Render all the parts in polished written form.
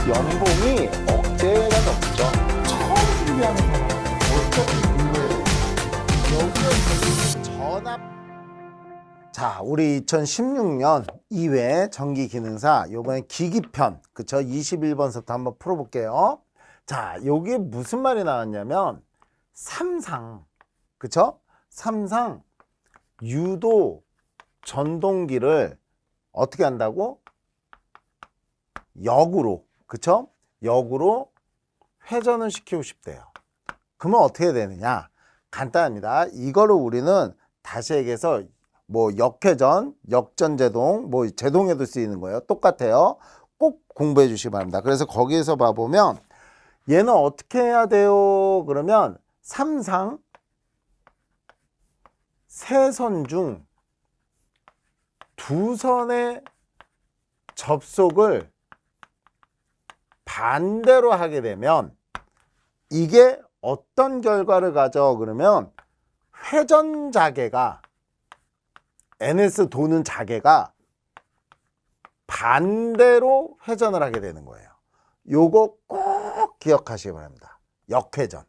연봉이 억대가 넘죠. 처음 준비하는 사람은 어떻게 공부해야 돼요? 여기에 전압. 자, 우리 2016년 2회 전기기능사 요번에 기기편, 그쵸? 21번서부터 한번 풀어볼게요. 자, 여기에 무슨 말이 나왔냐면 삼상, 그쵸? 삼상 유도 전동기를 어떻게 한다고? 역으로, 그쵸? 역으로 회전을 시키고 싶대요. 그러면 어떻게 되느냐? 간단합니다. 이거를 우리는 다시 얘기해서 뭐 역회전, 역전제동, 뭐 제동에도 쓰이는 거예요. 똑같아요. 꼭 공부해 주시기 바랍니다. 그래서 거기에서 봐보면 얘는 어떻게 해야 돼요? 그러면 삼상 세 선 중 두 선의 접속을 반대로 하게 되면 이게 어떤 결과를 가져? 그러면 회전 자개가 NS 도는 자개가 반대로 회전을 하게 되는 거예요. 요거 꼭 기억하시기 바랍니다. 역회전.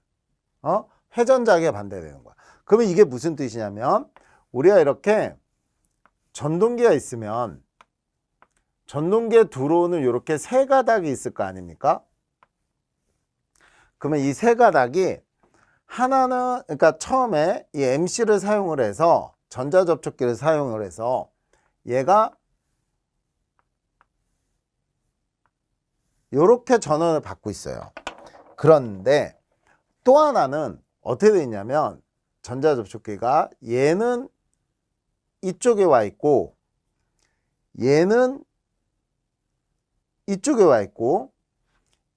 회전 자개가 반대되는 거야. 그러면 이게 무슨 뜻이냐면 우리가 이렇게 전동기가 있으면 전동기에 들어오는 이렇게 세 가닥이 있을 거 아닙니까? 그러면 이 세 가닥이 하나는, 그러니까 처음에 이 MC를 사용을 해서 전자접촉기를 사용을 해서 얘가 이렇게 전원을 받고 있어요. 그런데 또 하나는 어떻게 되어 있냐면 전자접촉기가 얘는 이쪽에 와 있고 얘는 이쪽에 와 있고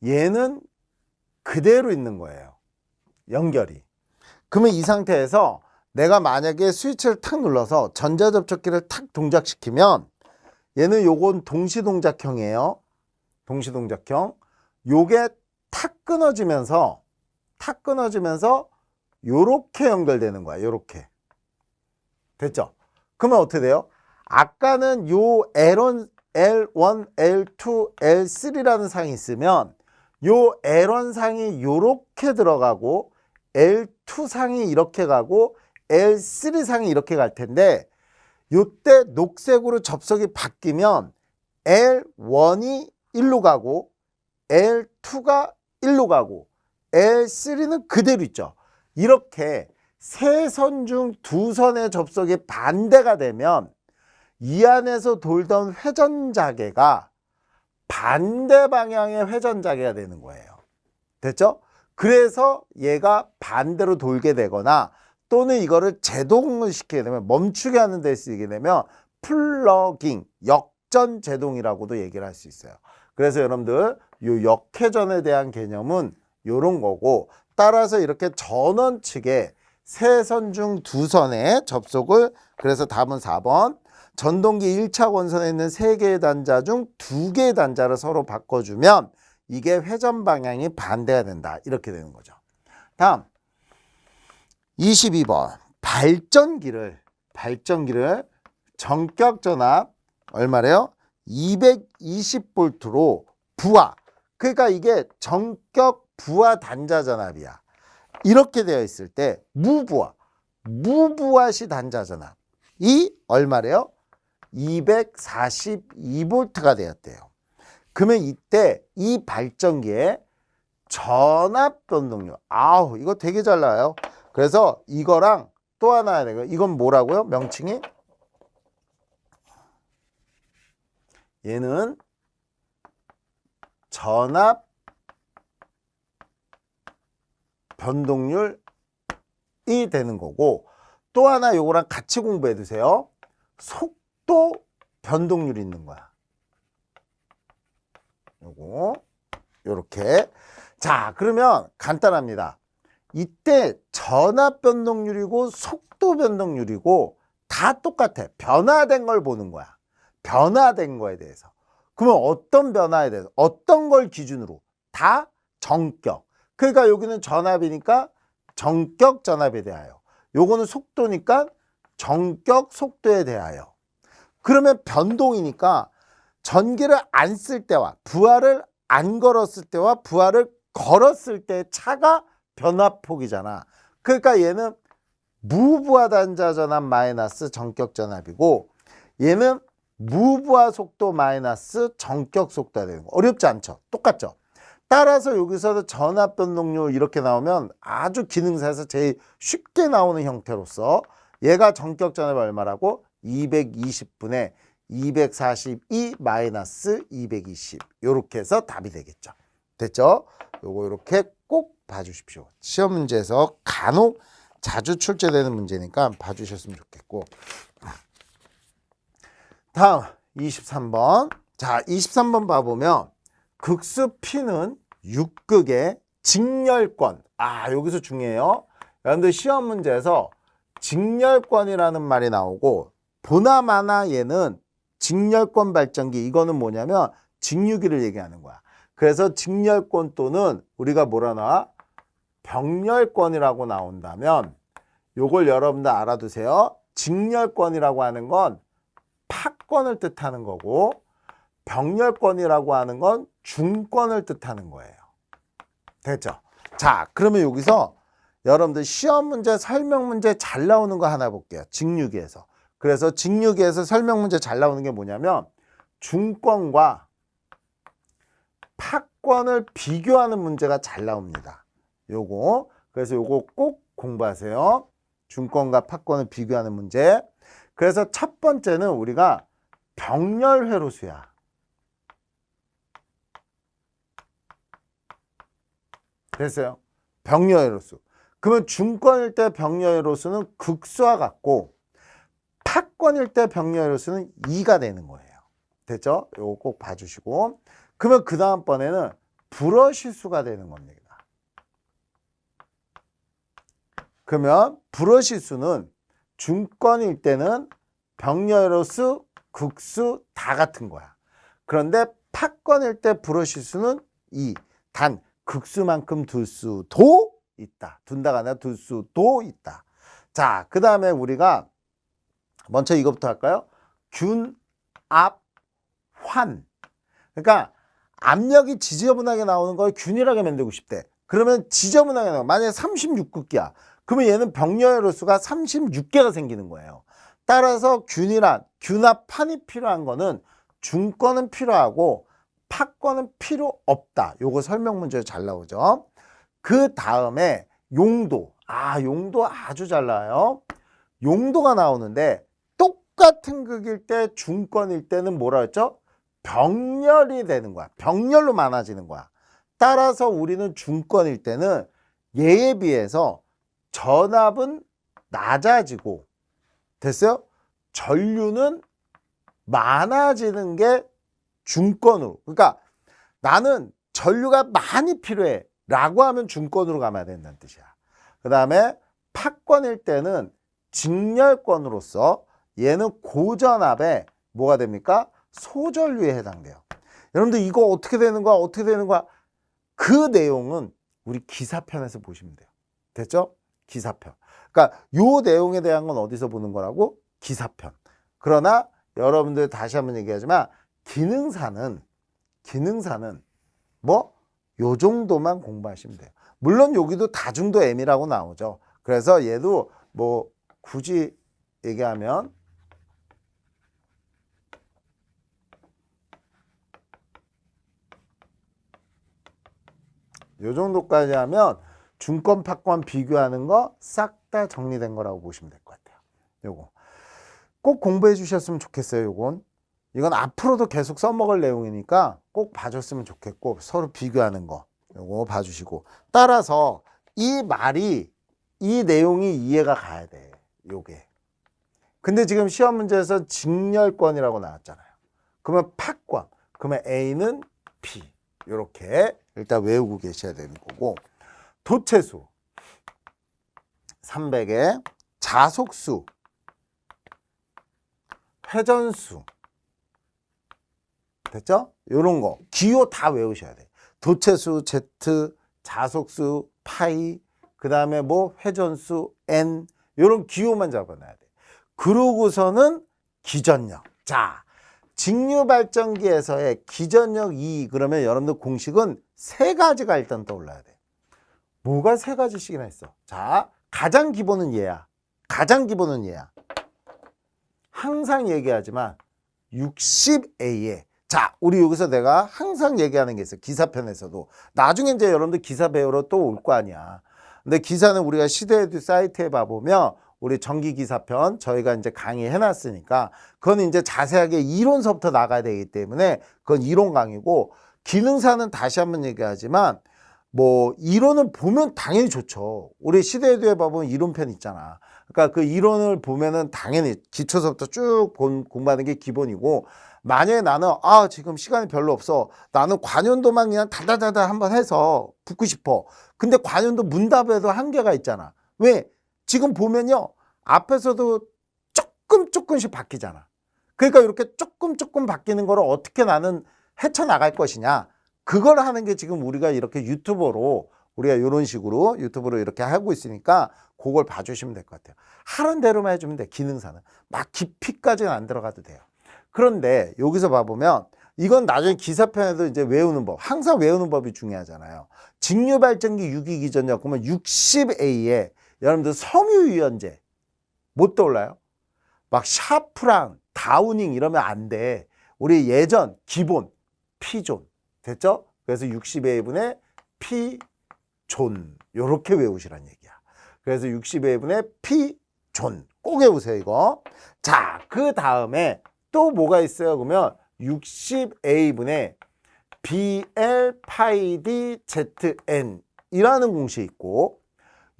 얘는 그대로 있는 거예요. 연결이. 그러면 이 상태에서 내가 만약에 스위치를 탁 눌러서 전자접촉기를 탁 동작시키면 얘는 요건 동시동작형이에요. 동시동작형. 요게 탁 끊어지면서 요렇게 연결되는 거야. 요렇게. 됐죠? 그러면 어떻게 돼요? 아까는 요 L1, L2, L3라는 상이 있으면 요 L1 상이 요렇게 들어가고 L2 상이 이렇게 가고 L3 상이 이렇게 갈 텐데 요때 녹색으로 접속이 바뀌면 L1이 1로 가고 L2가 1로 가고 L3는 그대로 있죠. 이렇게 세 선 중 두 선의 접속이 반대가 되면 이 안에서 돌던 회전자개가 반대 방향의 회전자개가 되는 거예요. 됐죠? 그래서 얘가 반대로 돌게 되거나 또는 이거를 제동을 시키게 되면 멈추게 하는 데 쓰이게 되면 플러깅, 역전 제동이라고도 얘기를 할 수 있어요. 그래서 여러분들 이 역회전에 대한 개념은 이런 거고, 따라서 이렇게 전원 측에 세 선 중 두 선의 접속을, 그래서 답은 4번 전동기 1차 권선에 있는 3개의 단자 중 2개의 단자를 서로 바꿔주면 이게 회전 방향이 반대가 된다. 이렇게 되는 거죠. 다음 22번 발전기를 전격 전압 얼마래요? 220V로 부하. 그러니까 이게 전격 부하 단자 전압이야. 이렇게 되어 있을 때 무부하 시 단자 전압이 얼마래요? 242V가 되었대요. 그러면 이때 이 발전기에 전압 변동률, 이거 되게 잘 나와요. 그래서 이거랑 또 하나 해야 되고, 이건 뭐라고요? 명칭이? 얘는 전압 변동률이 되는 거고, 또 하나 요거랑 같이 공부해 두세요. 속도 변동률이 있는 거야. 요거 요렇게. 자, 그러면 간단합니다. 이때 전압 변동률이고 속도 변동률이고 다 똑같아. 변화된 걸 보는 거야. 변화된 거에 대해서. 그러면 어떤 변화에 대해서, 어떤 걸 기준으로? 다 정격. 그러니까 여기는 전압이니까 정격 전압에 대하여, 요거는 속도니까 정격 속도에 대하여. 그러면 변동이니까 전기를 안 쓸 때와 부하를 안 걸었을 때와 부하를 걸었을 때 차가 변압폭이잖아. 그러니까 얘는 무부하 단자 전압 마이너스 전격 전압이고 얘는 무부하 속도 마이너스 전격 속도가 되는 거. 어렵지 않죠? 똑같죠? 따라서 여기서도 전압 변동률 이렇게 나오면 아주 기능사에서 제일 쉽게 나오는 형태로서 얘가 전격 전압이 얼마라고? 220분의 242 마이너스 220 이렇게 해서 답이 되겠죠. 됐죠? 요거 이렇게 꼭 봐주십시오. 시험 문제에서 간혹 자주 출제되는 문제니까 봐주셨으면 좋겠고. 다음 23번. 자, 23번 봐보면 극수 P는 6극의 직렬권. 아, 여기서 중요해요. 여러분들 시험 문제에서 직렬권이라는 말이 나오고 보나마나 얘는 직렬권 발전기 이거는 뭐냐면 직류기를 얘기하는 거야. 그래서 직렬권 또는 우리가 뭐라 나와? 병렬권이라고 나온다면 요걸 여러분들 알아두세요. 직렬권이라고 하는 건 파권을 뜻하는 거고 병렬권이라고 하는 건 중권을 뜻하는 거예요. 됐죠? 자, 그러면 여기서 여러분들 시험 문제, 설명 문제 잘 나오는 거 하나 볼게요. 직류기에서. 그래서 직류기에서 설명 문제 잘 나오는 게 뭐냐면 중권과 파권을 비교하는 문제가 잘 나옵니다. 요거. 그래서 요거 꼭 공부하세요. 중권과 파권을 비교하는 문제. 그래서 첫 번째는 우리가 병렬회로수야. 됐어요? 병렬회로수. 그러면 중권일 때 병렬회로수는 극수와 같고 파권일 때 병렬회로수는 2가 되는 거예요. 됐죠? 요거 꼭 봐주시고. 그러면 그 다음번에는 불어실수가 되는 겁니다. 그러면 불어실수는 중권일 때는 병렬회로수, 극수 다 같은 거야. 그런데 파권일 때 불어실수는 2. 단 극수만큼 둘 수도 있다. 둔다가 아니라 둘 수도 있다. 자, 그 다음에 우리가 먼저 이것부터 할까요? 균, 압, 환. 그러니까 압력이 지저분하게 나오는 걸 균일하게 만들고 싶대. 그러면 지저분하게 나와. 만약에 36극기야. 그러면 얘는 병렬회로수가 36개가 생기는 거예요. 따라서 균일한, 균합판이 필요한 거는 중권은 필요하고 파권은 필요 없다. 요거 설명 문제에 잘 나오죠. 그 다음에 용도. 아, 용도 아주 잘 나와요. 용도가 나오는데 똑같은 극일 때 중권일 때는 뭐라 했죠? 병렬이 되는 거야. 병렬로 많아지는 거야. 따라서 우리는 중권일 때는 얘에 비해서 전압은 낮아지고 됐어요? 전류는 많아지는 게 중권으로. 그러니까 나는 전류가 많이 필요해 라고 하면 중권으로 가면 된다는 뜻이야. 그 다음에 파권일 때는 직렬권으로서 얘는 고전압에 뭐가 됩니까? 소전류에 해당돼요. 여러분들 이거 어떻게 되는 거야? 어떻게 되는 거야? 그 내용은 우리 기사편에서 보시면 돼요. 됐죠? 기사편. 그러니까 요 내용에 대한 건 어디서 보는 거라고? 기사편. 그러나 여러분들 다시 한번 얘기하지만 기능사는 뭐 요 정도만 공부하시면 돼요. 물론 여기도 다중도 M이라고 나오죠. 그래서 얘도 뭐 굳이 얘기하면 요 정도까지 하면 중권, 파권 비교하는 거 싹 다 정리된 거라고 보시면 될 것 같아요. 요거 꼭 공부해 주셨으면 좋겠어요. 요건 이건 앞으로도 계속 써먹을 내용이니까 꼭 봐줬으면 좋겠고 서로 비교하는 거 요거 봐주시고 따라서 이 말이 이 내용이 이해가 가야 돼. 요게 근데 지금 시험 문제에서 직렬권이라고 나왔잖아요. 그러면 파권 그러면 A는 P 요렇게 일단 외우고 계셔야 되는 거고 도체수 300에 자속수 회전수 됐죠? 요런 거 기호 다 외우셔야 돼. 도체수 Z, 자속수 파이, 그 다음에 뭐 회전수 N 요런 기호만 잡아놔야 돼. 그러고서는 기전력. 자, 직류 발전기에서의 기전력 2 그러면 여러분들 공식은 세 가지가 일단 떠올라야 돼. 뭐가 세 가지씩이나 있어? 자, 가장 기본은 얘야. 가장 기본은 얘야. 항상 얘기하지만 60A에 자, 우리 여기서 내가 항상 얘기하는 게 있어. 기사편에서도. 나중에 이제 여러분들 기사 배우러 또 올 거 아니야. 근데 기사는 우리가 시대에듀 사이트에 봐보면 우리 정기 기사편 저희가 이제 강의 해놨으니까 그건 이제 자세하게 이론서부터 나가야 되기 때문에 그건 이론 강의고 기능사는 다시 한번 얘기하지만 뭐 이론을 보면 당연히 좋죠. 우리 시대에듀에 봐보면 이론편 있잖아. 그러니까 그 이론을 보면은 당연히 기초서부터 쭉 공부하는 게 기본이고 만약에 나는 지금 시간이 별로 없어. 나는 관연도만 그냥 다다다다 한번 해서 붙고 싶어. 근데 관연도 문답에도 한계가 있잖아. 왜? 지금 보면요. 앞에서도 조금씩 바뀌잖아. 그러니까 이렇게 조금 바뀌는 거를 어떻게 나는 헤쳐나갈 것이냐. 그걸 하는 게 지금 우리가 이렇게 유튜버로 우리가 이런 식으로 유튜브로 이렇게 하고 있으니까 그걸 봐주시면 될 것 같아요. 하는 대로만 해주면 돼. 기능사는. 막 깊이까지는 안 들어가도 돼요. 그런데 여기서 봐보면 이건 나중에 기사편에도 이제 외우는 법. 항상 외우는 법이 중요하잖아요. 직류발전기 유기기전력 그러면 60A에 여러분들 섬유유연제 못 떠올라요? 막 샤프랑 다우닝 이러면 안 돼. 우리 예전 기본 P존 됐죠? 그래서 60A분의 P존 요렇게 외우시란 얘기야. 그래서 60A분의 P존 꼭 외우세요 이거. 자, 그 다음에 또 뭐가 있어요? 그러면 60A분의 BL 파이 D ZN 이라는 공식이 있고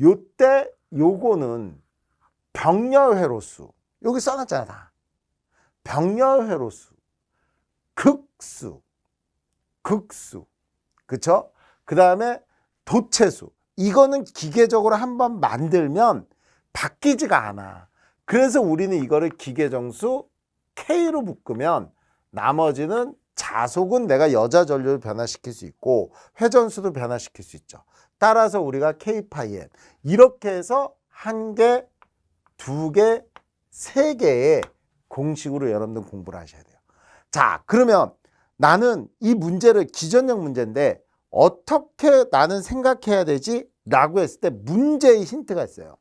요때 요거는 병렬회로수 여기 써놨잖아 다. 병렬회로수 극수 그쵸? 그 다음에 도체수 이거는 기계적으로 한번 만들면 바뀌지가 않아. 그래서 우리는 이거를 기계정수 K로 묶으면 나머지는 자속은 내가 여자 전류를 변화시킬 수 있고 회전수도 변화시킬 수 있죠. 따라서 우리가 K 파이 N 이렇게 해서 한 개, 두 개, 세 개의 공식으로 여러분들 공부를 하셔야 돼요. 자, 그러면 나는 이 문제를 기전력 문제인데 어떻게 나는 생각해야 되지? 라고 했을 때 문제의 힌트가 있어요.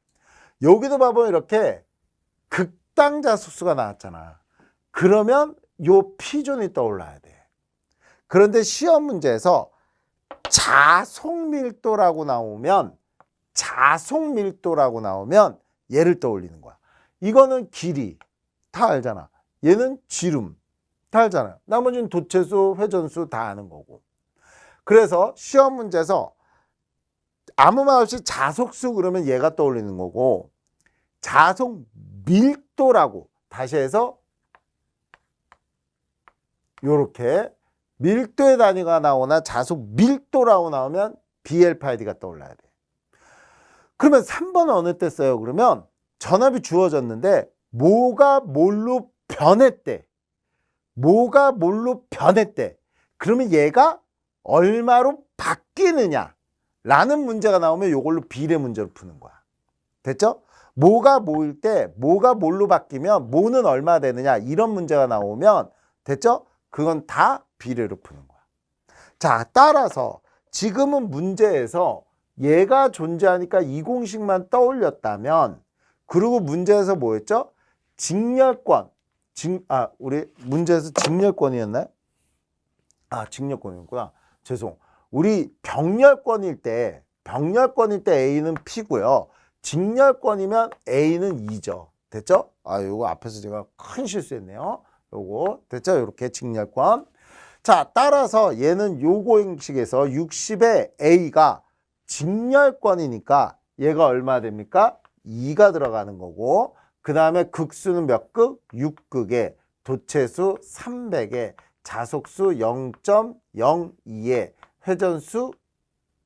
여기도 봐보면 이렇게 극당자속수가 나왔잖아. 그러면 요 P존이 떠올라야 돼. 그런데 시험 문제에서 자속밀도라고 나오면 얘를 떠올리는 거야. 이거는 길이 다 알잖아. 얘는 지름 다 알잖아요. 나머지는 도체수, 회전수 다 아는 거고. 그래서 시험 문제에서 아무 말 없이 자속수 그러면 얘가 떠올리는 거고 자속밀도라고 다시 해서 요렇게 밀도의 단위가 나오나 자속밀도라고 나오면 BL 파이 D가 떠올라야 돼. 그러면 3번 어느 때 써요? 그러면 전압이 주어졌는데 뭐가 뭘로 변했대. 그러면 얘가 얼마로 바뀌느냐 라는 문제가 나오면 이걸로 비례 문제로 푸는 거야. 됐죠? 뭐가 뭐일 때 뭐가 뭘로 바뀌면 뭐는 얼마 되느냐 이런 문제가 나오면 됐죠? 그건 다 비례로 푸는 거야. 자, 따라서 지금은 문제에서 얘가 존재하니까 이 공식만 떠올렸다면 그리고 문제에서 뭐였죠? 직렬권. 우리 문제에서 직렬권이었나요? 직렬권이었구나. 죄송. 우리 병렬권일 때 A는 P고요. 직렬권이면 A는 2죠. 됐죠? 요거 앞에서 제가 큰 실수했네요. 요거 됐죠? 이렇게 직렬권. 자, 따라서 얘는 요 공식에서 60의 A가 직렬권이니까 얘가 얼마 됩니까? 2가 들어가는 거고 그 다음에 극수는 몇 극? 6극에 도체수 300에 자속수 0.02에 회전수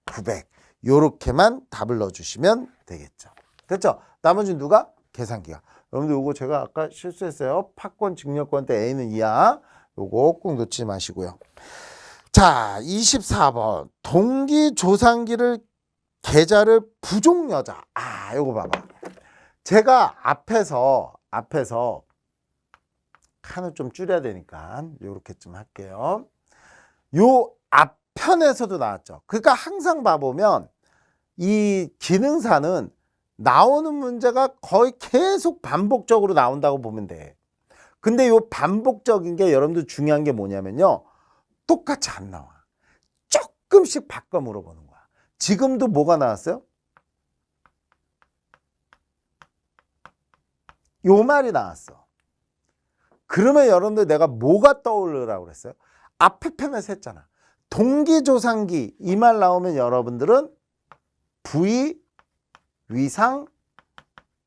900 요렇게만 답을 넣어주시면 되겠죠. 됐죠? 나머지 누가? 계산기가. 여러분들 요거 제가 아까 실수했어요. 파권 직렬권 때 A는 2야. 요거 꼭 놓치지 마시고요. 자, 24번 동기조상기를 계좌를 부족여자. 요거 봐봐. 제가 앞에서 칸을 좀 줄여야 되니까 요렇게 좀 할게요. 요 앞편에서도 나왔죠. 그러니까 항상 봐보면 이 기능사는 나오는 문제가 거의 계속 반복적으로 나온다고 보면 돼. 근데 요 반복적인 게 여러분들 중요한 게 뭐냐면요. 똑같이 안 나와. 조금씩 바꿔 물어보는 거야. 지금도 뭐가 나왔어요? 요 말이 나왔어. 그러면 여러분들 내가 뭐가 떠오르라고 그랬어요? 앞에 편에서 했잖아. 동기조상기 이 말 나오면 여러분들은 부위, 위상,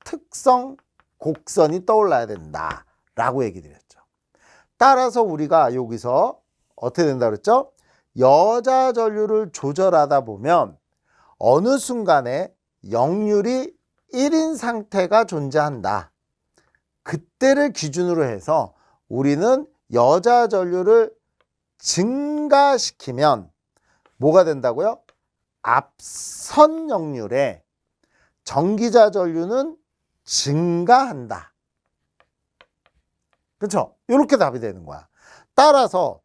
특성, 곡선이 떠올라야 된다 라고 얘기 드렸죠. 따라서 우리가 여기서 어떻게 된다 그랬죠? 여자 전류를 조절하다 보면 어느 순간에 역률이 1인 상태가 존재한다. 그때를 기준으로 해서 우리는 여자 전류를 증가시키면 뭐가 된다고요? 앞선 역률에 전기자 전류는 증가한다. 그렇죠? 이렇게 답이 되는 거야. 따라서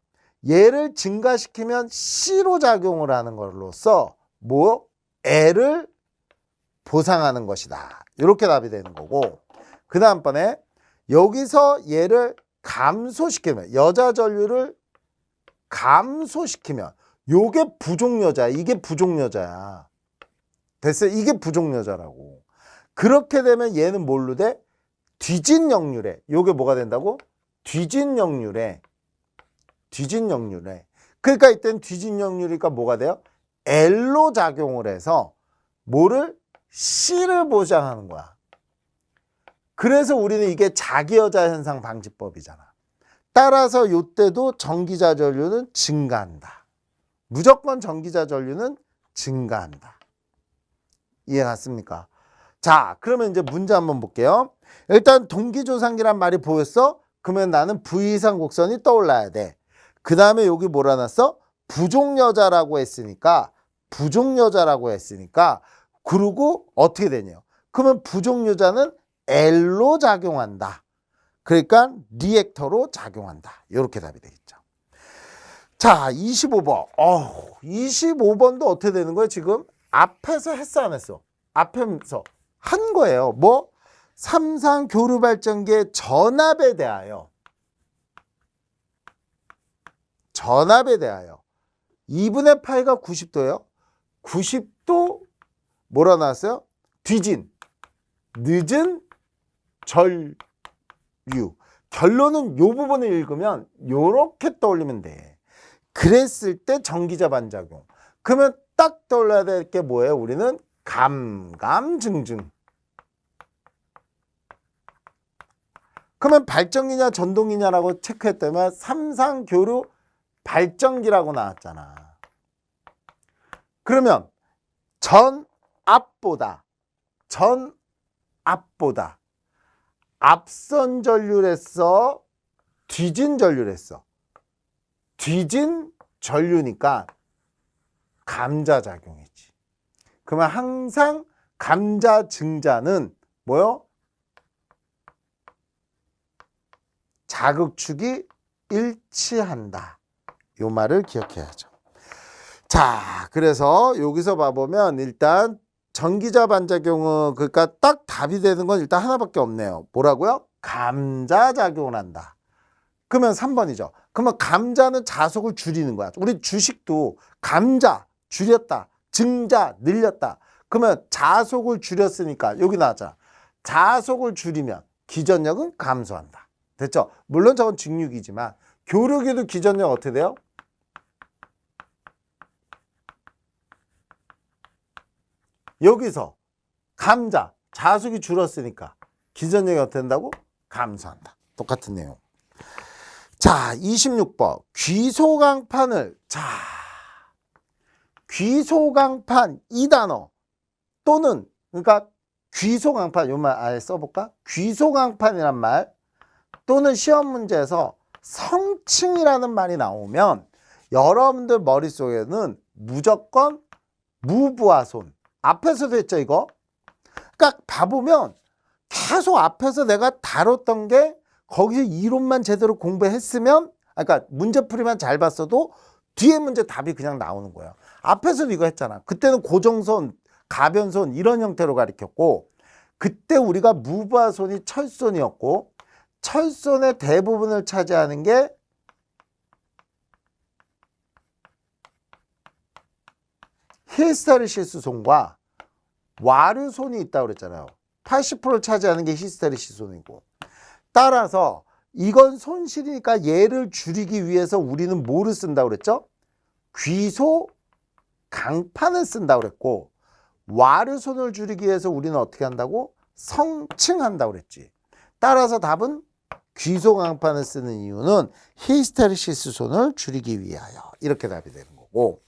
얘를 증가시키면 C로 작용을 하는 걸로써 뭐? L을 보상하는 것이다. 이렇게 답이 되는 거고, 그 다음번에 여기서 얘를 감소시키면, 여자 전류를 감소시키면 요게 부족여자야. 이게 부족여자야. 됐어요? 이게 부족여자라고. 그렇게 되면 얘는 뭘로 돼? 뒤진 역률에. 요게 뭐가 된다고? 뒤진 역률에. 그러니까 이때는 뒤진 역률이니까 뭐가 돼요? L로 작용을 해서 뭐를? C를 보장하는 거야. 그래서 우리는 이게 자기여자 현상 방지법이잖아. 따라서 이때도 전기자 전류는 증가한다. 무조건 전기자 전류는 증가한다. 이해 갔습니까? 자, 그러면 이제 문제 한번 볼게요. 일단 동기조상기란 말이 보였어? 그러면 나는 부이상 곡선이 떠올라야 돼. 그 다음에 여기 뭐라 놨어? 부족여자라고 했으니까 그리고 어떻게 되냐? 그러면 부족여자는 L로 작용한다. 그러니까 리액터로 작용한다. 이렇게 답이 되겠죠. 자, 25번. 25번도 어떻게 되는 거예요? 지금 앞에서 했어 안 했어? 앞에서 한 거예요. 뭐? 삼상 교류 발전기의 전압에 대하여 2분의 파이가 90도예요. 90도 뭐라 나왔어요? 뒤진, 늦은 전류. 결론은 요 부분을 읽으면 요렇게 떠올리면 돼. 그랬을 때 전기자 반작용. 그러면 딱 떠올려야 될 게 뭐예요? 우리는 감감증증. 그러면 발전기냐 전동기냐라고 체크했다면 삼상교류 발전기라고 나왔잖아. 그러면 전압보다 앞선 전류랬어? 뒤진 전류랬어? 뒤진 전류니까 감자작용이지. 그러면 항상 감자 증자는 뭐요? 자극축이 일치한다. 요 말을 기억해야죠. 자, 그래서 여기서 봐보면 일단 전기자 반작용은 그러니까 딱 답이 되는 건 일단 하나밖에 없네요. 뭐라고요? 감자작용을 한다. 그러면 3번이죠. 그러면 감자는 자속을 줄이는 거야. 우리 주식도 감자 줄였다, 증자 늘렸다. 그러면 자속을 줄였으니까 여기 나왔잖아. 자속을 줄이면 기전력은 감소한다. 됐죠? 물론 저건 직육이지만 교류기도 기전력 어떻게 돼요? 여기서 감자 자속이 줄었으니까 기전력이 어떻게 된다고? 감소한다. 똑같은 내용. 자, 26번 귀소강판을 귀소강판 이 단어 또는 그러니까 귀소강판 요 말 아예 써볼까? 귀소강판이란 말 또는 시험 문제에서 성층이라는 말이 나오면 여러분들 머릿속에는 무조건 무부하 손 앞에서도 했죠 이거. 그러니까 봐보면 계속 앞에서 내가 다뤘던 게 거기서 이론만 제대로 공부했으면, 그러니까 문제풀이만 잘 봤어도 뒤에 문제 답이 그냥 나오는 거예요. 앞에서도 이거 했잖아. 그때는 고정손, 가변손 이런 형태로 가르쳤고, 그때 우리가 무브화손이 철손이었고, 철손의 대부분을 차지하는 게 히스테리시스손과 와르손이 있다고 그랬잖아요. 80%를 차지하는 게 히스테리시스손이고, 따라서 이건 손실이니까 얘를 줄이기 위해서 우리는 뭐를 쓴다고 그랬죠? 귀소 강판을 쓴다고 그랬고, 와르손을 줄이기 위해서 우리는 어떻게 한다고? 성층한다고 그랬지. 따라서 답은 귀소 강판을 쓰는 이유는 히스테리시스손을 줄이기 위하여. 이렇게 답이 되는 거고,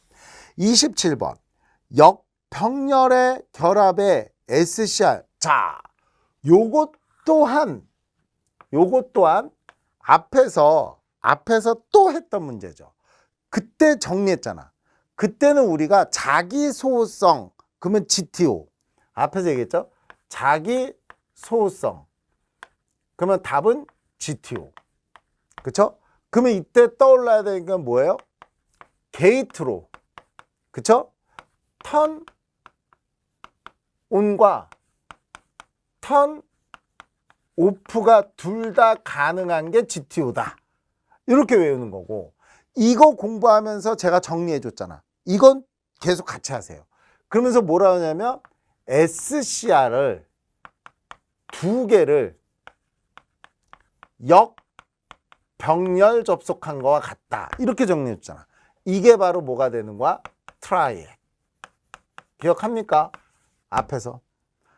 27번 역병렬의 결합의 SCR. 자, 요것 또한 앞에서 또 했던 문제죠. 그때 정리했잖아. 그때는 우리가 자기소호성, 그러면 GTO. 앞에서 얘기했죠? 자기소호성. 그러면 답은 GTO. 그쵸? 그러면 이때 떠올라야 되는 건 뭐예요? 게이트로. 그쵸? 턴 온과 턴 오프가 둘 다 가능한 게 GTO다. 이렇게 외우는 거고, 이거 공부하면서 제가 정리해 줬잖아. 이건 계속 같이 하세요. 그러면서 뭐라 하냐면 SCR을 두 개를 역병렬 접속한 거와 같다. 이렇게 정리해 줬잖아. 이게 바로 뭐가 되는 거야? 트라이액. 기억합니까? 앞에서.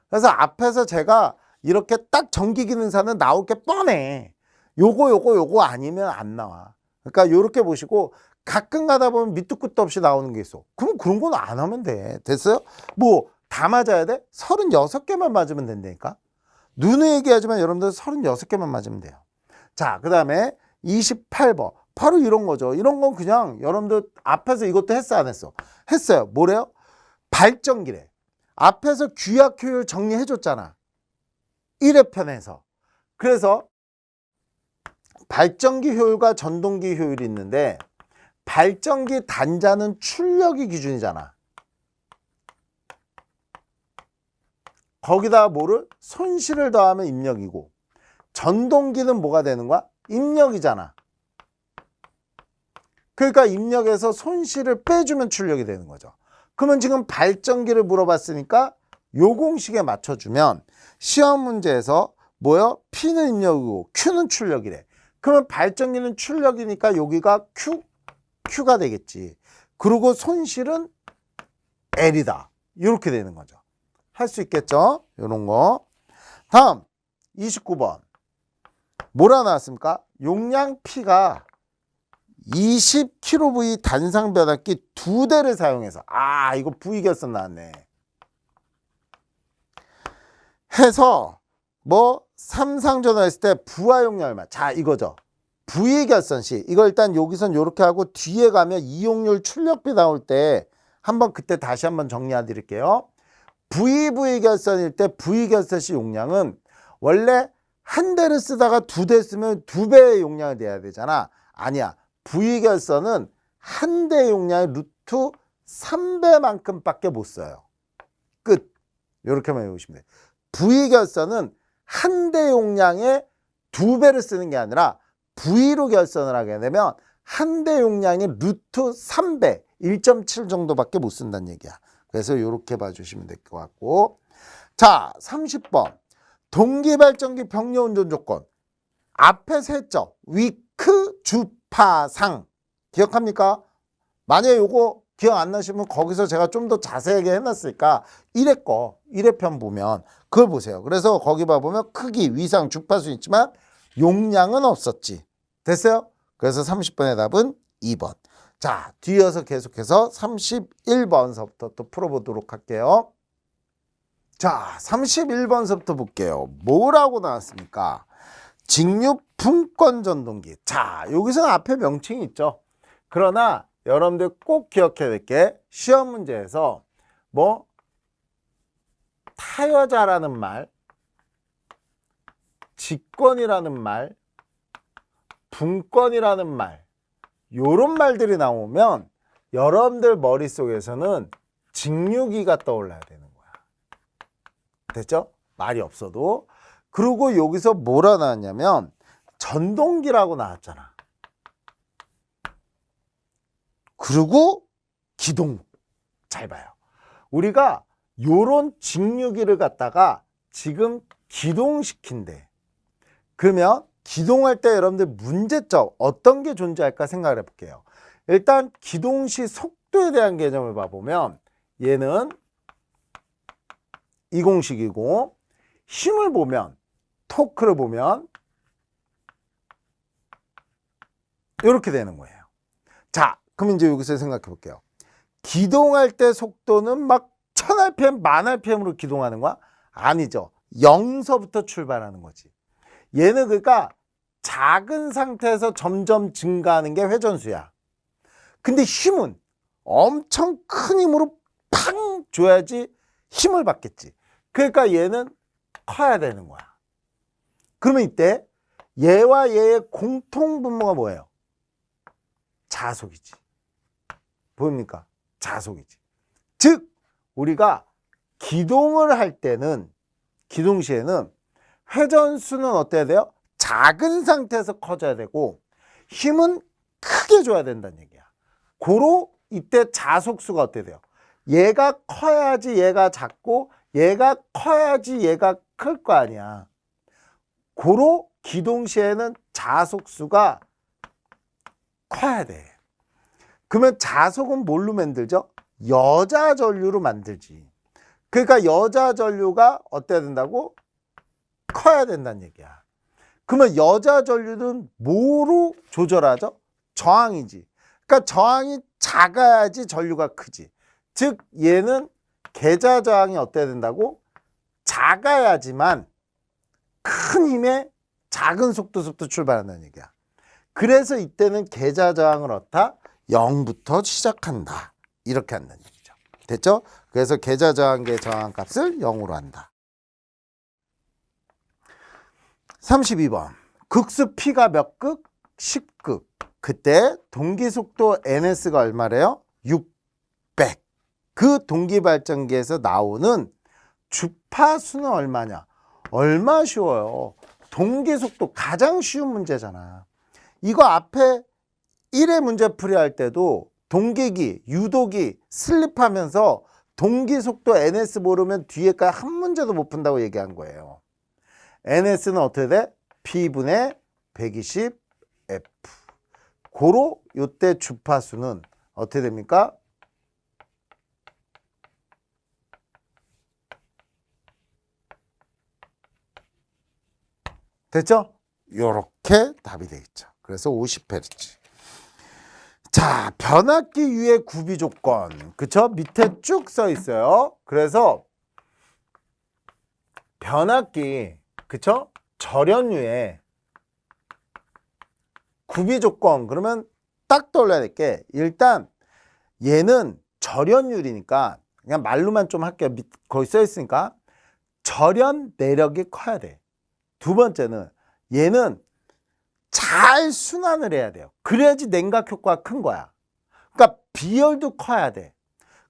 그래서 앞에서 제가 이렇게 딱 전기기능사는 나올 게 뻔해. 요거 아니면 안 나와. 그러니까 요렇게 보시고, 가끔 가다 보면 밑도 끝도 없이 나오는 게 있어. 그럼 그런 건 안 하면 돼. 됐어요? 뭐 다 맞아야 돼? 36개만 맞으면 된다니까. 눈에 얘기하지만 여러분들 36개만 맞으면 돼요. 자, 그 다음에 28번. 바로 이런 거죠. 이런 건 그냥 여러분들 앞에서 이것도 했어 안 했어? 했어요. 뭐래요? 발전기래. 앞에서 규약 효율 정리해 줬잖아. 1회 편에서. 그래서 발전기 효율과 전동기 효율이 있는데, 발전기 단자는 출력이 기준이잖아. 거기다 뭐를? 손실을 더하면 입력이고, 전동기는 뭐가 되는 거야? 입력이잖아. 그러니까 입력에서 손실을 빼주면 출력이 되는 거죠. 그러면 지금 발전기를 물어봤으니까 요 공식에 맞춰주면 시험 문제에서 뭐요? P는 입력이고 Q는 출력이래. 그러면 발전기는 출력이니까 여기가 Q가 되겠지. 그리고 손실은 L이다. 이렇게 되는 거죠. 할 수 있겠죠? 요런 거. 다음 29번. 뭐라 나왔습니까? 용량 P가 20kV 단상 변압기 2대를 사용해서, 이거 부위결선 나왔네. 해서 뭐 삼상전화했을 때 부하 용량 얼마? 자, 이거죠. 부위결선 시. 이거 일단 여기선 이렇게 하고 뒤에 가면 이용률 출력비 나올 때 한번 그때 다시 한번 정리해 드릴게요. 부위결선일 때 부위결선 시 용량은 원래 한 대를 쓰다가 2대 쓰면 2배의 용량을 내야 되잖아. 아니야. 부위결선은 한 대 용량의 루트 3배만큼밖에 못 써요. 끝. 이렇게만 외우시면 돼요. 부위결선은 한 대 용량의 2배를 쓰는 게 아니라 V로 결선을 하게 되면 한 대 용량의 루트 3배, 1.7 정도밖에 못 쓴다는 얘기야. 그래서 이렇게 봐주시면 될 것 같고, 자 30번 동기발전기 병력 운전 조건. 앞에서 했죠. 위크 주파상 기억합니까? 만약에 요거 기억 안 나시면 거기서 제가 좀 더 자세하게 해놨으니까 1회 편 보면 그걸 보세요. 그래서 거기 봐보면 크기, 위상, 주파수 있지만 용량은 없었지. 됐어요? 그래서 30번의 답은 2번. 자, 뒤이어서 계속해서 31번서부터 또 풀어보도록 할게요. 자, 31번서부터 볼게요. 뭐라고 나왔습니까? 직류 분권 전동기. 자, 여기서는 앞에 명칭이 있죠. 그러나 여러분들 꼭 기억해야 될 게 시험 문제에서 뭐 타여자라는 말, 직권이라는 말, 분권이라는 말, 요런 말들이 나오면 여러분들 머릿속에서는 직류기가 떠올라야 되는 거야. 됐죠? 말이 없어도. 그리고 여기서 뭐라 나왔냐면 전동기라고 나왔잖아. 그리고 기동. 잘 봐요. 우리가 요런 직류기를 갖다가 지금 기동시킨대. 그러면 기동할 때 여러분들 문제점 어떤 게 존재할까 생각을 해볼게요. 일단 기동 시 속도에 대한 개념을 봐보면 얘는 이 공식이고, 힘을 보면, 토크를 보면 이렇게 되는 거예요. 자, 그럼 이제 여기서 생각해 볼게요. 기동할 때 속도는 막 1000rpm, 10,000rpm으로 기동하는 거야? 아니죠. 0서부터 출발하는 거지. 얘는 그러니까 작은 상태에서 점점 증가하는 게 회전수야. 근데 힘은 엄청 큰 힘으로 팡 줘야지 힘을 받겠지. 그러니까 얘는 커야 되는 거야. 그러면 이때 얘와 얘의 공통 분모가 뭐예요? 자속이지. 보입니까? 자속이지. 즉 우리가 기동을 할 때는, 기동 시에는 회전수는 어때야 돼요? 작은 상태에서 커져야 되고 힘은 크게 줘야 된다는 얘기야. 고로 이때 자속수가 어때야 돼요? 얘가 커야지 얘가 작고 얘가 커야지 얘가 클 거 아니야. 고로 기동 시에는 자속수가 커야 돼. 그러면 자속은 뭘로 만들죠? 여자 전류로 만들지. 그러니까 여자 전류가 어때야 된다고? 커야 된다는 얘기야. 그러면 여자 전류는 뭐로 조절하죠? 저항이지. 그러니까 저항이 작아야지 전류가 크지. 즉 얘는 계좌 저항이 어때야 된다고? 작아야지만 큰 힘에 작은 속도서부터 출발한다는 얘기야. 그래서 이때는 계좌 저항을 어디다? 0부터 시작한다. 이렇게 한다는 얘기죠. 됐죠? 그래서 계좌 저항계 저항값을 0으로 한다. 32번. 극수 P가 몇 극? 10극. 그때 동기속도 NS가 얼마래요? 600. 그 동기발전기에서 나오는 주파수는 얼마냐? 얼마 쉬워요. 동기속도 가장 쉬운 문제잖아. 이거 앞에 1회 문제풀이 할 때도 동기기, 유도기, 슬립하면서 동기속도 NS 모르면 뒤에까지 한 문제도 못 푼다고 얘기한 거예요. NS는 어떻게 돼? P분의 120F. 고로 요때 주파수는 어떻게 됩니까? 됐죠? 요렇게 답이 되겠죠. 그래서 50Hz. 자, 변압기 유의 구비 조건. 그쵸? 밑에 쭉 써 있어요. 그래서 변압기, 그쵸? 절연유의 구비 조건. 그러면 딱 떠올려야 될 게, 일단 얘는 절연율이니까 그냥 말로만 좀 할게요. 거기 써 있으니까 절연 내력이 커야 돼. 두 번째는 얘는 잘 순환을 해야 돼요. 그래야지 냉각 효과가 큰 거야. 그러니까 비열도 커야 돼.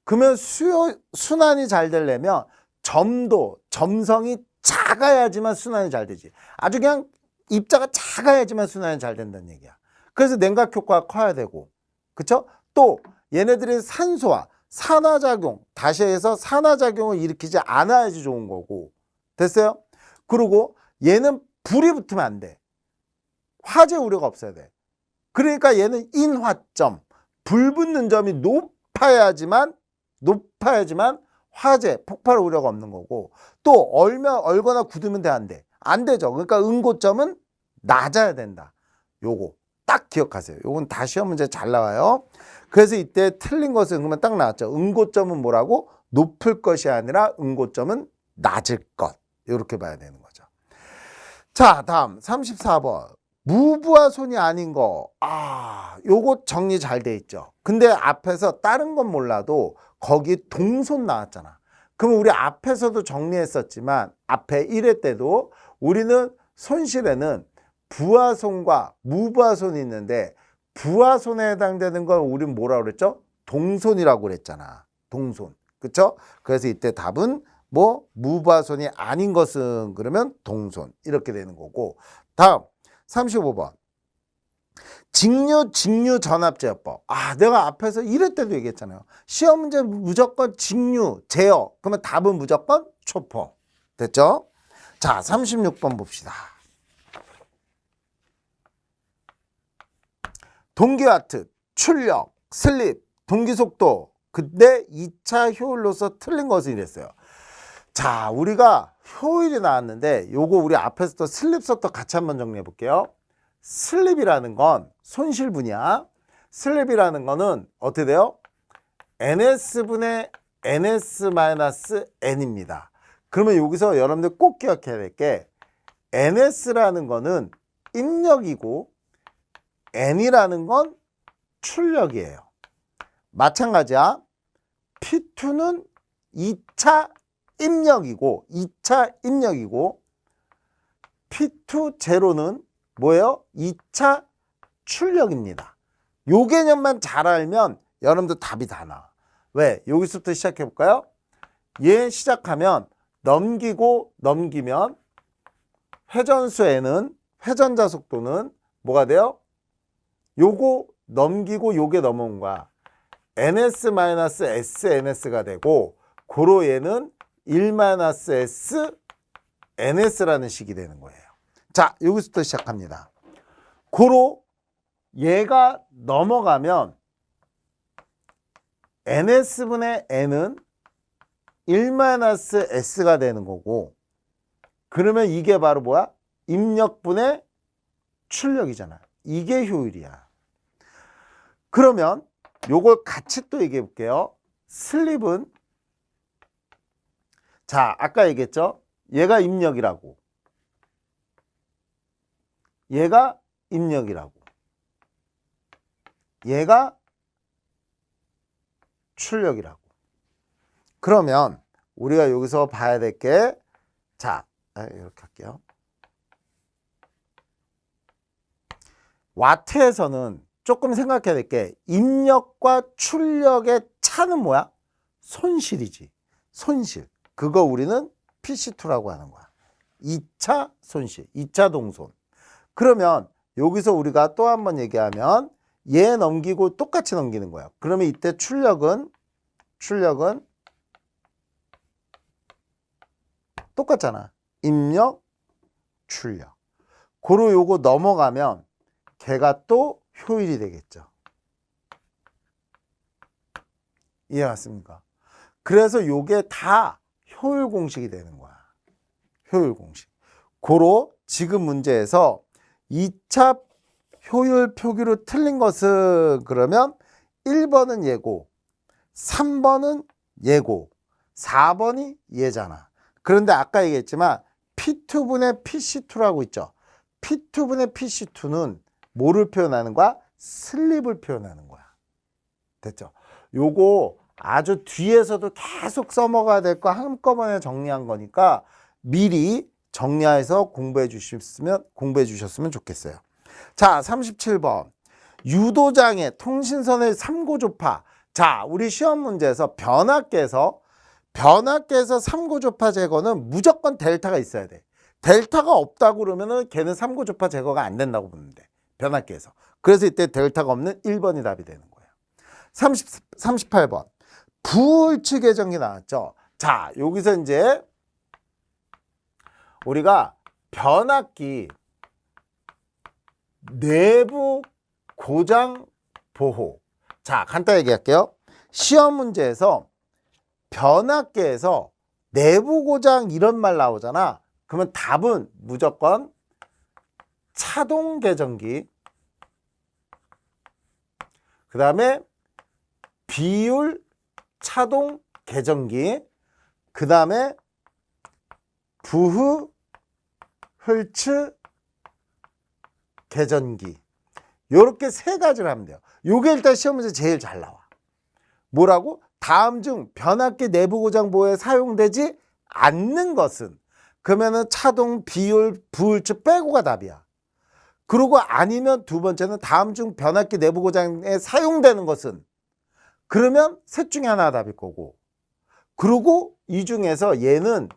그러면 순환이 잘 되려면 점성이 작아야지만 순환이 잘 되지. 아주 그냥 입자가 작아야지만 순환이 잘 된다는 얘기야. 그래서 냉각 효과가 커야 되고, 그쵸? 또 얘네들이 산소와 산화작용, 다시 해서 산화작용을 일으키지 않아야지 좋은 거고. 됐어요? 그리고 얘는 불이 붙으면 안 돼. 화재 우려가 없어야 돼. 그러니까 얘는 인화점, 불 붙는 점이 높아야지만 화재, 폭발 우려가 없는 거고, 또 얼거나 굳으면 안 돼. 안 되죠. 그러니까 응고점은 낮아야 된다. 요거 딱 기억하세요. 요건 다 시험 문제 잘 나와요. 그래서 이때 틀린 것은 그러면 딱 나왔죠. 응고점은 뭐라고? 높을 것이 아니라 응고점은 낮을 것. 이렇게 봐야 되는 거죠. 자, 다음 34번. 무브와 손이 아닌 거. 요거 정리 잘 돼 있죠. 근데 앞에서 다른 건 몰라도 거기 동손 나왔잖아. 그럼 우리 앞에서도 정리했었지만 앞에 1회 때도 우리는 손실에는 부하손과 무부하손이 있는데 부하손에 해당되는 걸 우린 뭐라고 그랬죠? 동손이라고 그랬잖아. 동손. 그쵸? 그래서 이때 답은 뭐 무부하손이 아닌 것은 그러면 동손 이렇게 되는 거고. 다음 35번 직류 전압제어법. 내가 앞에서 이럴 때도 얘기했잖아요. 시험 문제 무조건 직류 제어. 그러면 답은 무조건 초포. 됐죠? 자, 36번 봅시다. 동기와트, 출력, 슬립, 동기속도. 근데 2차 효율로서 틀린 것은 이랬어요. 자, 우리가 효율이 나왔는데 요거 우리 앞에서 또 슬립부터 같이 한번 정리해 볼게요. 슬립이라는 건 손실분이야. 슬립이라는 거는 어떻게 돼요? ns분의 ns-n입니다. 그러면 여기서 여러분들 꼭 기억해야 될 게 ns라는 거는 입력이고 n이라는 건 출력이에요. 마찬가지야. P2는 2차 입력이고 P2 제로는 뭐예요? 2차 출력입니다. 요 개념만 잘 알면 여러분들 답이 다 나와. 왜? 여기서부터 시작해 볼까요? 얘 시작하면 넘기면 회전수 n은 회전자 속도는 뭐가 돼요? 요거 넘기고 요게 넘어온 거야. ns-sns가 되고 고로 얘는 1-s-ns라는 식이 되는 거예요. 자, 여기서부터 시작합니다. 고로 얘가 넘어가면 ns분의 n은 1-s가 되는 거고 그러면 이게 바로 뭐야? 입력분의 출력이잖아. 이게 효율이야. 그러면 요걸 같이 또 얘기해 볼게요. 슬립은 자, 아까 얘기했죠? 얘가 입력이라고. 얘가 입력이라고. 얘가 출력이라고. 그러면 우리가 여기서 봐야 될 게 자, 이렇게 할게요. 와트에서는 조금 생각해야 될 게 입력과 출력의 차는 뭐야? 손실이지. 손실. 그거 우리는 PC2라고 하는 거야. 2차 손실, 2차 동손. 그러면 여기서 우리가 또 한번 얘기하면 얘 넘기고 똑같이 넘기는 거야. 그러면 이때 출력은 똑같잖아. 입력, 출력. 고로 요거 넘어가면 걔가 또 효율이 되겠죠. 이해 갔습니까? 그래서 요게 다 효율 공식이 되는 거야. 효율 공식. 고로 지금 문제에서 2차 효율 표기로 틀린 것은 그러면 1번은 얘고 3번은 얘고 4번이 얘잖아. 그런데 아까 얘기했지만 P2분의 PC2라고 있죠. P2분의 PC2는 뭐를 표현하는 거야? 슬립을 표현하는 거야. 됐죠? 요거 아주 뒤에서도 계속 써먹어야 될 거 한꺼번에 정리한 거니까 미리 정리해서 공부해 주셨으면 좋겠어요. 자, 37번. 유도장애 통신선의 3고조파. 자, 우리 시험 문제에서 변압계에서 3고조파 제거는 무조건 델타가 있어야 돼. 델타가 없다고 그러면은 걔는 3고조파 제거가 안 된다고 보는데. 변압계에서. 그래서 이때 델타가 없는 1번이 답이 되는 거예요. 38번. 부울츠 계정기 나왔죠. 자, 여기서 이제 우리가 변압기 내부 고장 보호. 자, 간단히 얘기할게요. 시험 문제에서 변압계에서 내부 고장 이런 말 나오잖아. 그러면 답은 무조건 차동 계정기, 그 다음에 비율 차동 계정기, 그 다음에 부흐 헐츠 계전기. 요렇게 세 가지를 하면 돼요. 요게 일단 시험 문제 제일 잘 나와. 뭐라고? 다음 중 변압기 내부 고장 보호에 사용되지 않는 것은 그러면은 차동, 비율, 부울츠 빼고가 답이야. 그리고 아니면 두 번째는 다음 중 변압기 내부 고장에 사용되는 것은, 그러면 셋 중에 하나가 답일 거고, 그리고 이 중에서 얘는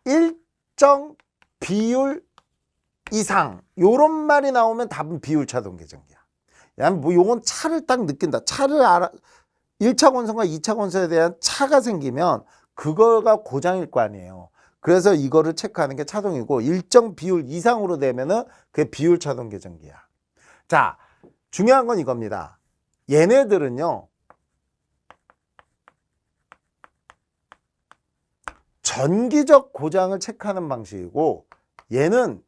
일정 비율 이상 요런 말이 나오면 답은 비율 차동 계정기야. 야, 뭐 요건 차를 딱 느낀다. 차를 알아. 1차 건선과 2차 건선에 대한 차가 생기면 그거가 고장일 거 아니에요. 그래서 이거를 체크하는 게 차동이고, 일정 비율 이상으로 되면은 그게 비율 차동 계정기야. 자, 중요한 건 이겁니다. 얘네들은요, 전기적 고장을 체크하는 방식이고, 얘는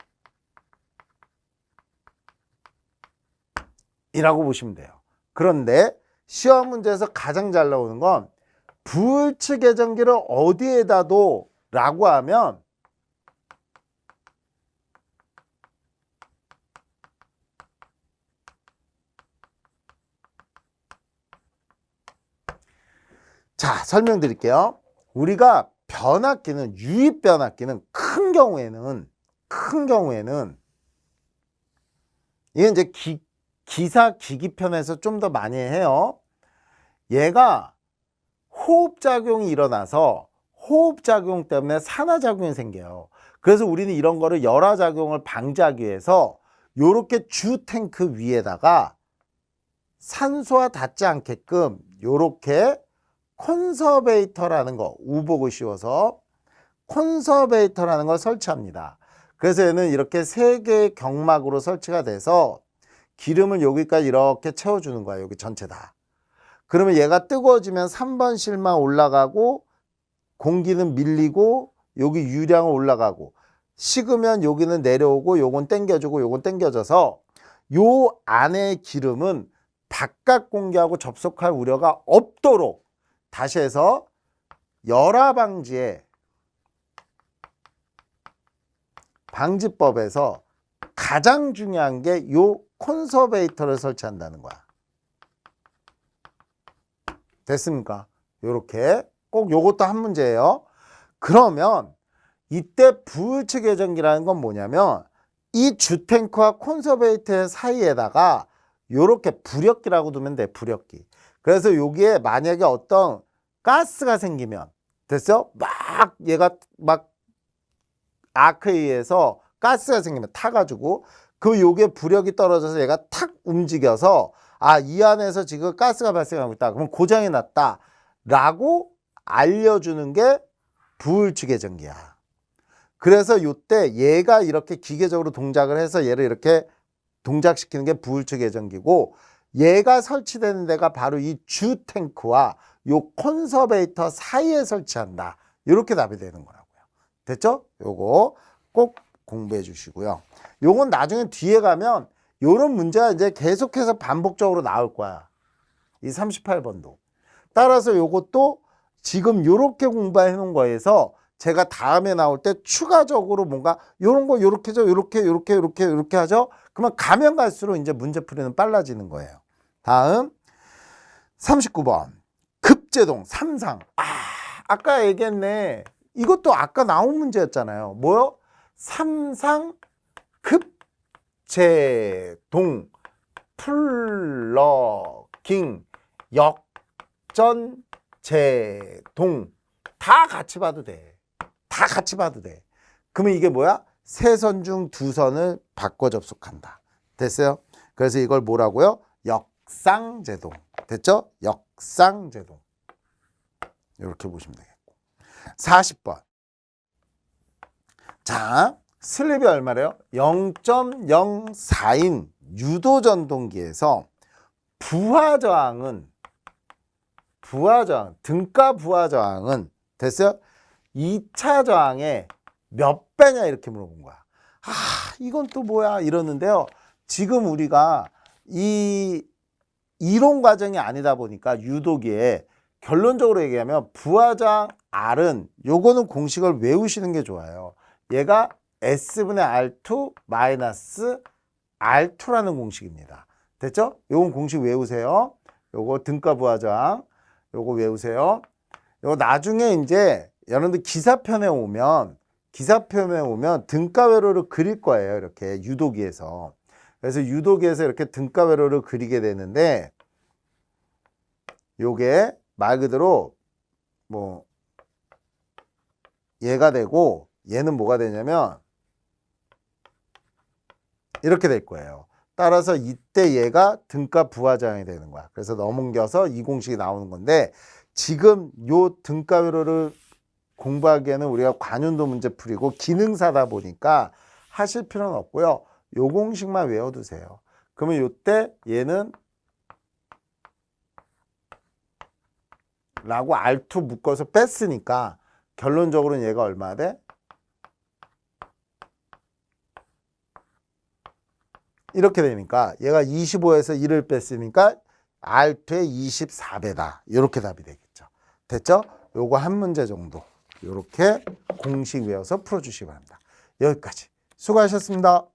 이라고 보시면 돼요. 그런데 시험 문제에서 가장 잘 나오는 건 부을치 계정기를 어디에다 둬? 라고 하면 자, 설명드릴게요. 우리가 변압기는, 유입 변압기는 큰 경우에는 이게 이제 기사 기기편에서 좀 더 많이 해요. 얘가 호흡작용이 일어나서 호흡작용 때문에 산화작용이 생겨요. 그래서 우리는 이런 거를 열화작용을 방지하기 위해서 요렇게 주 탱크 위에다가 산소와 닿지 않게끔 요렇게 콘서베이터라는 거, 우복을 씌워서 콘서베이터라는 걸 설치합니다. 그래서 얘는 이렇게 3개의 경막으로 설치가 돼서 기름을 여기까지 이렇게 채워주는 거야. 여기 전체 다. 그러면 얘가 뜨거워지면 3번 실만 올라가고, 공기는 밀리고, 여기 유량은 올라가고, 식으면 여기는 내려오고, 요건 당겨주고, 요건 당겨져서 요 안에 기름은 바깥 공기하고 접촉할 우려가 없도록, 다시 해서 열화 방지법에서 가장 중요한 게 요 콘서베이터를 설치한다는 거야. 됐습니까? 요렇게 꼭 요것도 한 문제예요. 그러면 이때 부을치 계정기라는 건 뭐냐면, 이 주탱크와 콘서베이터 사이에다가 요렇게 부력기라고 두면 돼. 부력기. 그래서 여기에 만약에 어떤 가스가 생기면, 됐어? 막 얘가 막 아크에 의해서 가스가 생기면 타가지고, 그 요게 부력이 떨어져서 얘가 탁 움직여서, 아, 이 안에서 지금 가스가 발생하고 있다. 그럼 고장이 났다. 라고 알려주는 게 부을치 계정기야. 그래서 요때 얘가 이렇게 기계적으로 동작을 해서 얘를 이렇게 동작시키는 게 부을치 계정기고, 얘가 설치되는 데가 바로 이 주 탱크와 요 콘서베이터 사이에 설치한다. 이렇게 답이 되는 거라고요. 됐죠? 요거 꼭 공부해 주시고요. 요건 나중에 뒤에 가면 요런 문제가 이제 계속해서 반복적으로 나올 거야. 이 38번도. 따라서 요것도 지금 요렇게 공부해 놓은 거에서 제가 다음에 나올 때 추가적으로 뭔가 요런 거 요렇게 죠. 요렇게 하죠. 그러면 가면 갈수록 이제 문제풀이는 빨라지는 거예요. 다음 39번. 급제동 3상. 아까 얘기했네. 이것도 아까 나온 문제였잖아요. 뭐요? 3상 급제동 플러깅 역전 제동 다 같이 봐도 돼. 다 같이 봐도 돼. 그러면 이게 뭐야? 세 선 중 두 선을 바꿔 접속한다. 됐어요? 그래서 이걸 뭐라고요? 역상제동. 됐죠? 역상제동. 이렇게 보시면 되겠고. 40번. 자, 슬립이 얼마래요? 0.04인 유도전동기에서 부하저항은 등가 부하저항은 됐어요? 2차 저항의 몇 배냐 이렇게 물어본 거야. 이건 또 뭐야 이러는데요. 지금 우리가 이 이론 과정이 아니다 보니까 유도기에 결론적으로 얘기하면 부하저항 R은 요거는 공식을 외우시는 게 좋아요. 얘가 S분의 R2 마이너스 R2라는 공식입니다. 됐죠? 요건 공식 외우세요. 요거 등가 부하저항 요거 외우세요. 요거 나중에 이제 여러분들 기사편에 오면 기사표현에 오면 등가 회로를 그릴 거예요. 이렇게 유도기에서. 그래서 유도기에서 이렇게 등가 회로를 그리게 되는데 요게 말 그대로 뭐 얘가 되고 얘는 뭐가 되냐면 이렇게 될 거예요. 따라서 이때 얘가 등가 부하장이 되는 거야. 그래서 넘겨서 이 공식이 나오는 건데 지금 요 등가 회로를 공부하기에는 우리가 관운도 문제 풀이고 기능사다 보니까 하실 필요는 없고요. 요 공식만 외워두세요. 그러면 요때 얘는 라고 R2 묶어서 뺐으니까 결론적으로는 얘가 얼마 돼? 이렇게 되니까 얘가 25에서 1을 뺐으니까 R2의 24배다. 이렇게 답이 되겠죠. 됐죠? 요거 한 문제 정도 이렇게 공식 외워서 풀어주시기 바랍니다. 여기까지 수고하셨습니다.